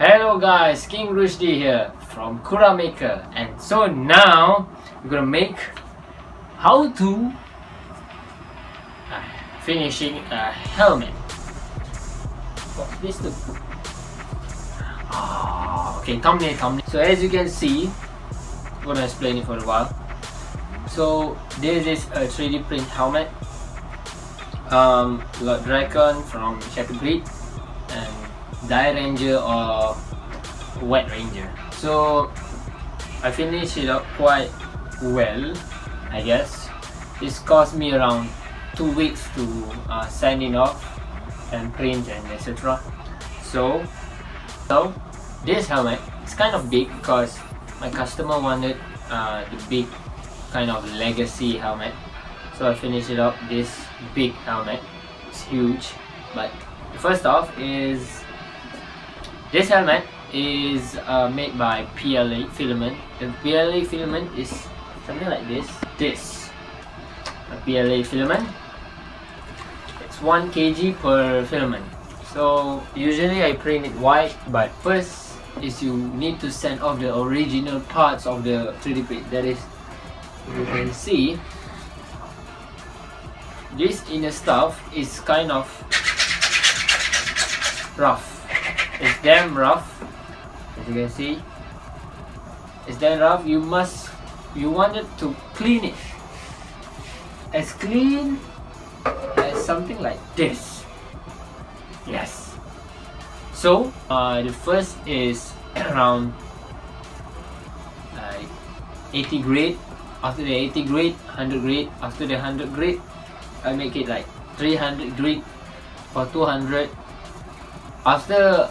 Hello guys, King Rushdie here from Kuramaker, and so now we're gonna make how to finishing a helmet. What's this do? Okay, thumbnail. So as you can see, I'm gonna explain it for a while. So this is a 3D print helmet. Got Dragon from Shadow Grid and Dye Ranger or Wet Ranger. So I finished it up quite well, I guess. It's cost me around 2 weeks to sand it off and print and etc. So this helmet is kind of big because my customer wanted the big kind of legacy helmet. So I finished it up this big helmet. It's huge, but first off is this helmet is made by PLA filament. The PLA filament is something like this. A PLA filament. It's 1 kg per filament. So usually I print it white, but first is you need to sand off the original parts of the 3D print. That is, you can see this inner stuff is kind of rough. It's damn rough, as you can see. It's damn rough. You wanted to clean it as clean as something like this. Yes. So the first is around 80 grade. After the 80 grade, 100 grade. After the 100 grade, I make it like 300 grade or 200. After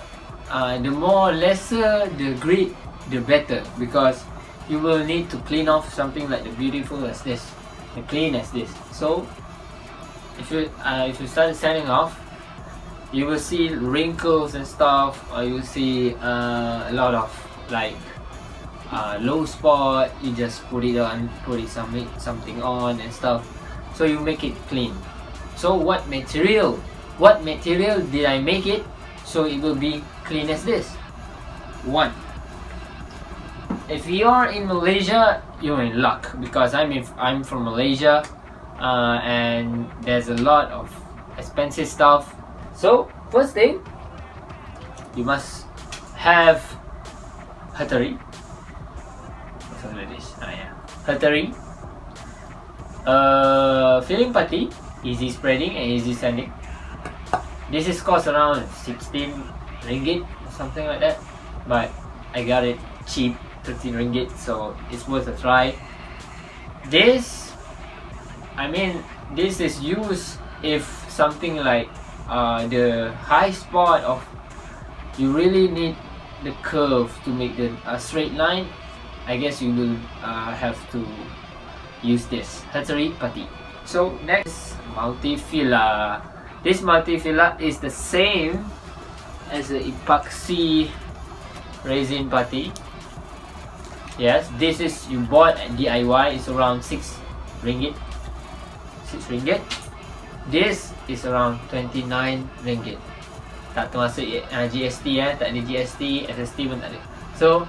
the more lesser the grade, the better, because you will need to clean off something like the beautiful as this, the clean as this. So if you start sanding off, you will see wrinkles and stuff, or you will see a lot of like low spot. You just put it something on and stuff, so you make it clean. So what material did I make it so it will be clean as this? One, if you are in Malaysia, you're in luck, because I'm from Malaysia, and there's a lot of expensive stuff. So first thing, you must have Huttary. Something like this. Huttary. Filling putty, easy spreading and easy sanding. This is cost around 16 ringgit or something like that, but I got it cheap, 13 ringgit, so it's worth a try. This is used if something like the high spot of you really need the curve to make the straight line. I guess you will have to use this Huttary putty. So next, multi-filler. This multi-filler is the same as the epoxy resin putty. Yes, this is you bought at DIY. It's around 6 ringgit. This is around 29 ringgit. Tak termasuk GST tak ada GST, SST pun tak ada. So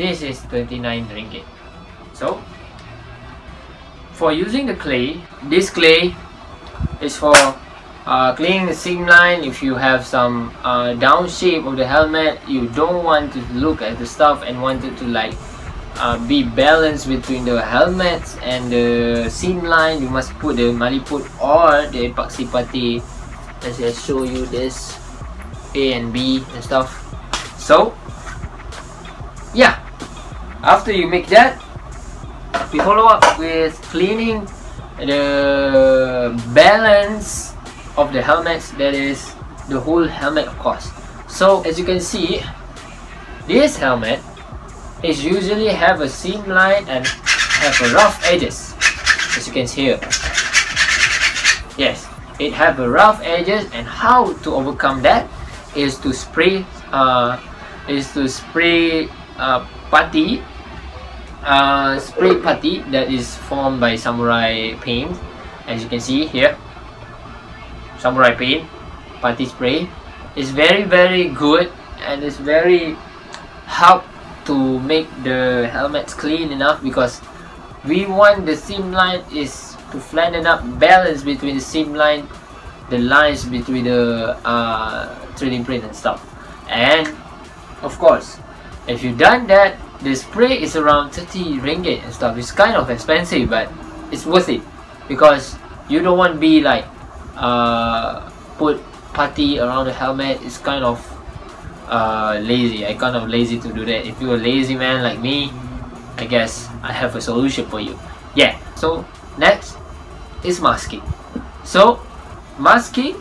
this is 29 ringgit. So for using the clay, this clay is for cleaning the seam line. If you have some downshape of the helmet, you don't want to look at the stuff and want it to like be balanced between the helmets and the seam line, you must put the Maliput or the Epoxy putty, as I show you this A and B and stuff. So yeah, after you make that, we follow up with cleaning the balance of the helmets, that is the whole helmet of course. So as you can see, this helmet is usually have a seam line and have a rough edges, as you can see here. Yes, it have a rough edges, and how to overcome that is to spray putty, spray putty that is formed by samurai paint, as you can see here. Samurai paint, putty spray is very good and it's very help to make the helmets clean enough, because we want the seam line is to flatten up, balance between the seam line, the lines between the 3D print and stuff. And of course, if you've done that, the spray is around 30 ringgit and stuff. It's kind of expensive, but it's worth it, because you don't want to be like put putty around the helmet. It's kind of lazy. I kind of lazy to do that. If you're a lazy man like me, I guess I have a solution for you. Yeah. So next is masking. So masking,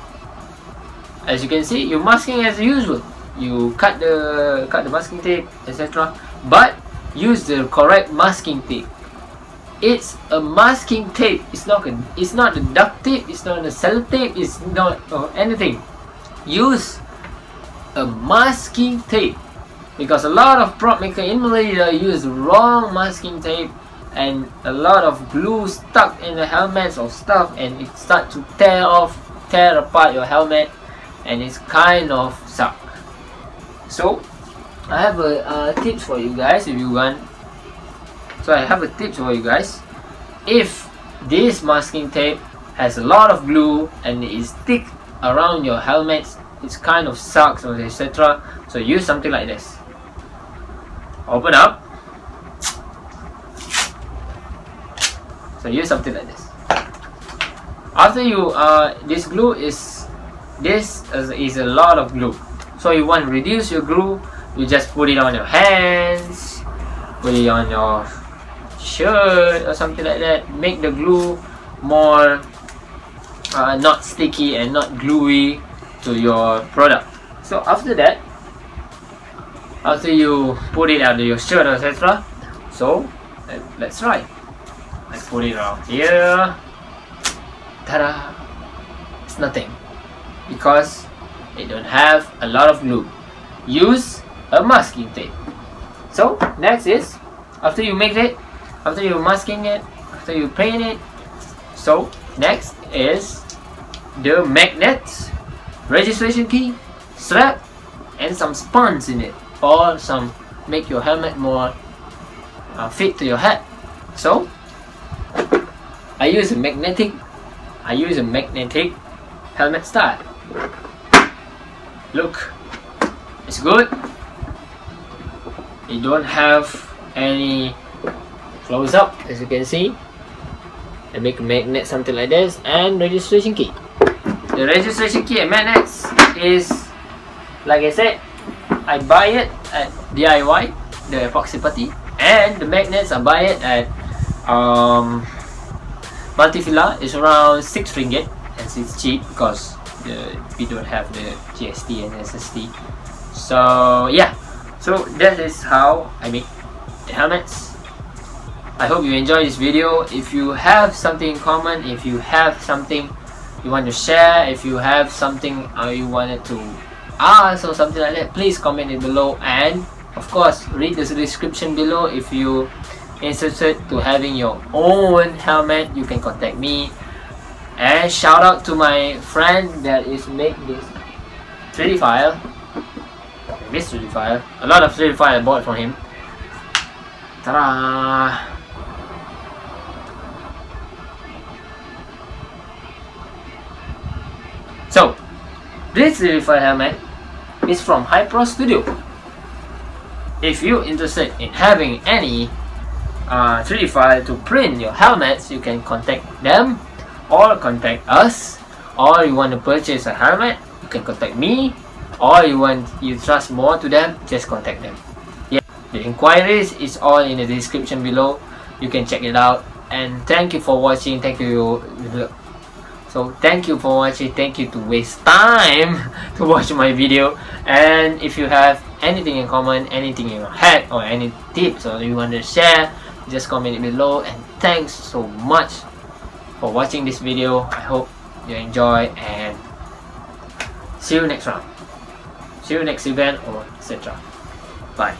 as you can see, you're masking as usual. You cut the masking tape, etc. But use the correct masking tape. It's a masking tape. It's not a duct tape. It's not a sellotape. It's not anything. Use a masking tape, because a lot of prop maker in Malaysia use wrong masking tape, and a lot of glue stuck in the helmets or stuff, and it start to tear apart your helmet, and it's kind of suck. So I have a tips for you guys if you want. So I have a tips for you guys. If this masking tape has a lot of glue and it is thick around your helmets, it's kind of sucks or etc. So use something like this. Open up. So use something like this. After you this glue is a lot of glue. So you want to reduce your glue, you just put it on your hands, put it on your shirt or something like that. Make the glue more not sticky and not gluey to your product. So after that, after you put it under your shirt, etc. So let's try. Let's put it around here. Ta-da! It's nothing, because it don't have a lot of glue. Use a masking tape. So next is, after you make it, after you masking it, after you paint it, so next is the magnets, registration key, strap, and some spans in it, or some make your helmet more fit to your head. So I use a magnetic helmet style. Look, it's good. It don't have any close up, as you can see. I make a magnet something like this, and registration key. The registration key and magnets is, like I said, I buy it at DIY, the epoxy putty, and the magnets I buy it at Multifila. Is around 6 ringgit, and it's cheap because we don't have the GST and SST. So yeah, so that is how I make the helmets. I hope you enjoy this video. If you have something in common, if you have something you want to share, if you have something you wanted to ask or something like that, please comment it below, and of course read the description below. If you interested to having your own helmet, you can contact me. And shout out to my friend that is make this 3D file. This 3D file, a lot of 3D file I bought from him. Ta-da! So this 3D file helmet is from Hyproz Studio. If you're interested in having any 3D file to print your helmets, you can contact them or contact us. Or you want to purchase a helmet, you can contact me. Or you trust more to them, just contact them. Yeah, the inquiries is all in the description below. You can check it out. And thank you for watching. Thank you. So thank you for watching. Thank you to waste time to watch my video. And if you have anything in common, anything in your head, or any tips or you want to share, just comment it below. And thanks so much for watching this video. I hope you enjoy, and see you next round. See you next event or etc. Bye.